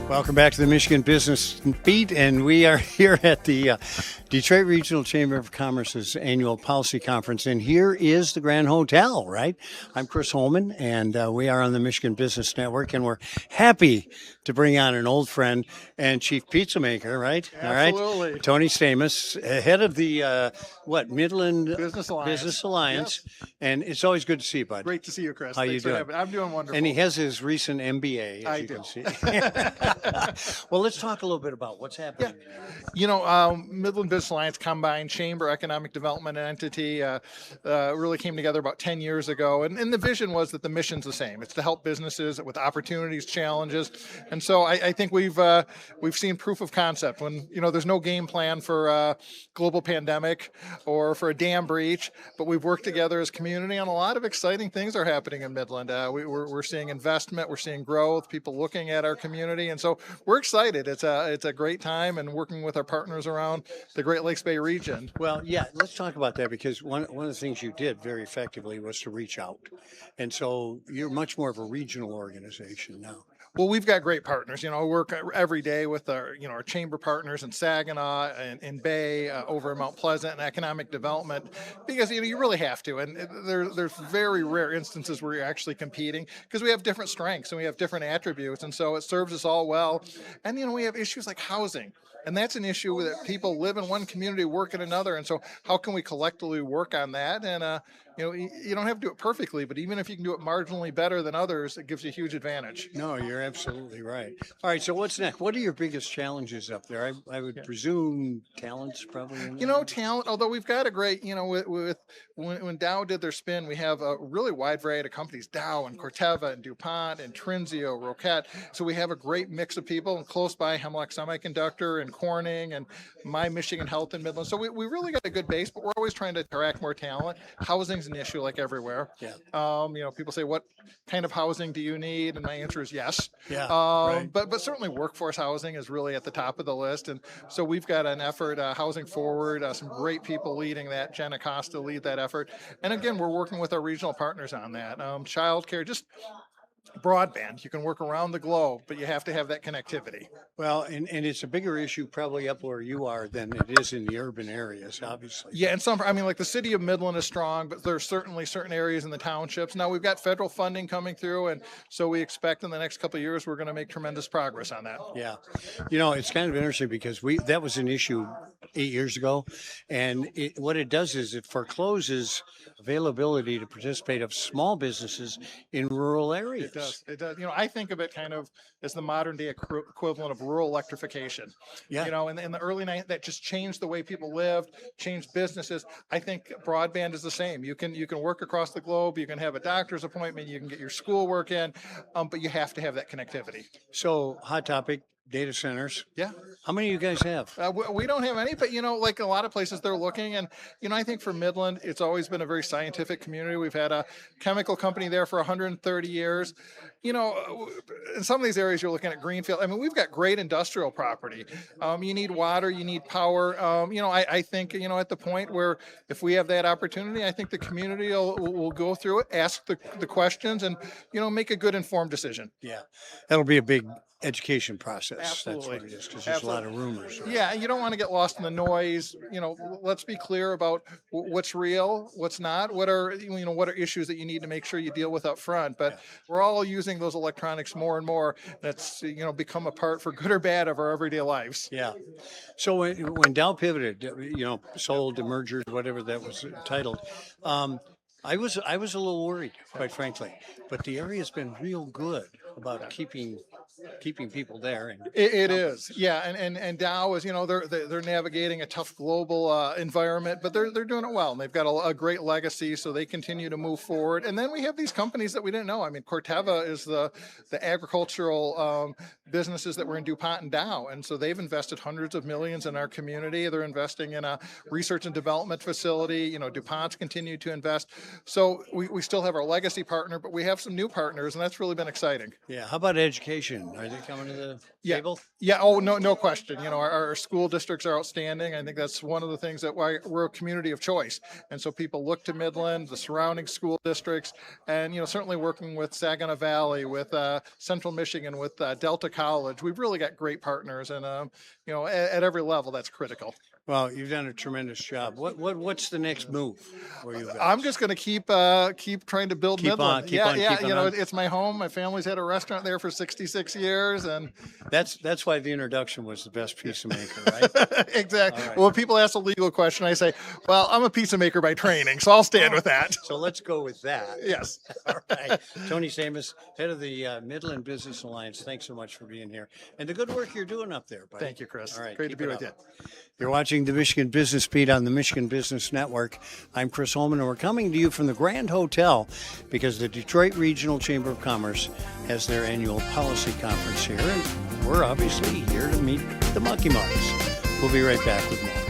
Welcome back to the Michigan Business Beat, and we are here at the Detroit Regional Chamber of Commerce's annual policy conference, and here is the Grand Hotel, right? I'm Chris Holman, and we are on the Michigan Business Network, and we're happy to bring on an old friend and chief pizza maker, right? Absolutely. All right. Tony Stamas, head of the, Midland Business Alliance. Yep. And it's always good to see you, bud. Great to see you, Chris. How Thanks you for doing? having me. I'm doing wonderful. And he has his recent M.B.A., as I you do. can see. Well, let's talk a little bit about what's happening. You know, Midland Business Alliance combined chamber economic development entity really came together about 10 years ago. And the vision was that the mission's the same. It's to help businesses with opportunities, challenges. And so I think we've seen proof of concept when, there's no game plan for a global pandemic or for a dam breach, but we've worked together as community on a lot of exciting things are happening in Midland. We're seeing investment, we're seeing growth, people looking at our community. And so we're excited. It's a great time and working with our partners around the Great Lakes Bay region. Well, yeah, let's talk about that because one of the things you did very effectively was to reach out. And so you're much more of a regional organization now. Well, we've got great partners. I work every day with our chamber partners in Saginaw and in Bay, over in Mount Pleasant, and economic development, because you really have to. And there's very rare instances where you're actually competing because we have different strengths and we have different attributes, and so it serves us all well. And we have issues like housing. And that's an issue that people live in one community, work in another. And so how can we collectively work on that? And, you don't have to do it perfectly, but even if you can do it marginally better than others, it gives you a huge advantage. No, you're absolutely right. All right, so what's next? What are your biggest challenges up there? I would presume talent's probably in there. Talent, although we've got a great, when Dow did their spin, we have a really wide variety of companies, Dow and Corteva and DuPont and Trinzio, Roquette. So we have a great mix of people, and close by Hemlock Semiconductor and Corning and My Michigan Health in Midland. So we really got a good base, but we're always trying to attract more talent. Housing's an issue like everywhere. Yeah. People say, what kind of housing do you need? And my answer is yes. Yeah. Right. But certainly workforce housing is really at the top of the list. And so we've got an effort, Housing Forward, some great people leading that. Jen Acosta lead that effort. And again, we're working with our regional partners on that. Childcare, just broadband. You can work around the globe, but you have to have that connectivity. Well, and it's a bigger issue probably up where you are than it is in the urban areas, obviously. Yeah, and like the city of Midland is strong, but there's certainly certain areas in the townships. Now we've got federal funding coming through, and so we expect in the next couple of years we're going to make tremendous progress on that. Yeah. It's kind of interesting because that was an issue 8 years ago, and what it does is it forecloses availability to participate of small businesses in rural areas. It does. I think of it kind of as the modern day equivalent of rural electrification. Yeah. In the early 90s, that just changed the way people lived, changed businesses. I think broadband is the same. You can work across the globe. You can have a doctor's appointment. You can get your schoolwork in, but you have to have that connectivity. So, hot topic. Data centers. Yeah. How many of you guys have? We don't have any, but like a lot of places they're looking. And, I think for Midland, it's always been a very scientific community. We've had a chemical company there for 130 years. In some of these areas you're looking at greenfield. We've got great industrial property. You need water, you need power. I think, at the point where if we have that opportunity, I think the community will go through it, ask the questions and, make a good informed decision. Yeah. That'll be a big education process. Absolutely. That's what it is, because there's a lot of rumors. Right? Yeah, you don't want to get lost in the noise. Let's be clear about what's real, what's not, what are issues that you need to make sure you deal with up front. But we're all using those electronics more and more. That's become a part, for good or bad, of our everyday lives. Yeah. So when Dow pivoted, sold, mergers, whatever that was titled, I was a little worried, quite frankly. But the area's been real good about keeping people there. And it is, yeah. And Dow is, they're navigating a tough global environment, but they're doing it well, and they've got a great legacy, so they continue to move forward. And then we have these companies that we didn't know. Corteva is the agricultural businesses that were in DuPont and Dow, and so they've invested hundreds of millions in our community. They're investing in a research and development facility. DuPont's continued to invest. So we still have our legacy partner, but we have some new partners, and that's really been exciting. Yeah. How about education? Are they coming to the Yeah. table? Yeah. Oh, no question. Our school districts are outstanding. I think that's one of the things that why we're a community of choice. And so people look to Midland, the surrounding school districts, and, certainly working with Saginaw Valley, with Central Michigan, with Delta College. We've really got great partners, and, at every level, that's critical. Well, you've done a tremendous job. What's the next move for you guys? I'm just going to keep trying to build Keep Midland. on keeping on. It's my home. My family's had a restaurant there for 66 years, and That's why the introduction was the best pizza maker, right? exactly. All right. Well, when people ask a legal question, I say, "Well, I'm a pizza maker by training, so I'll stand with that." So let's go with that. Yes. All right. Tony Stamas, head of the Midland Business Alliance, thanks so much for being here. And the good work you're doing up there, buddy. Thank you, Chris. All right. Great to keep be it with up. you. You're watching the Michigan Business Beat on the Michigan Business Network. I'm Chris Holman, and we're coming to you from the Grand Hotel because the Detroit Regional Chamber of Commerce has their annual policy conference here, and we're obviously here to meet the Mucky Marks. We'll be right back with more.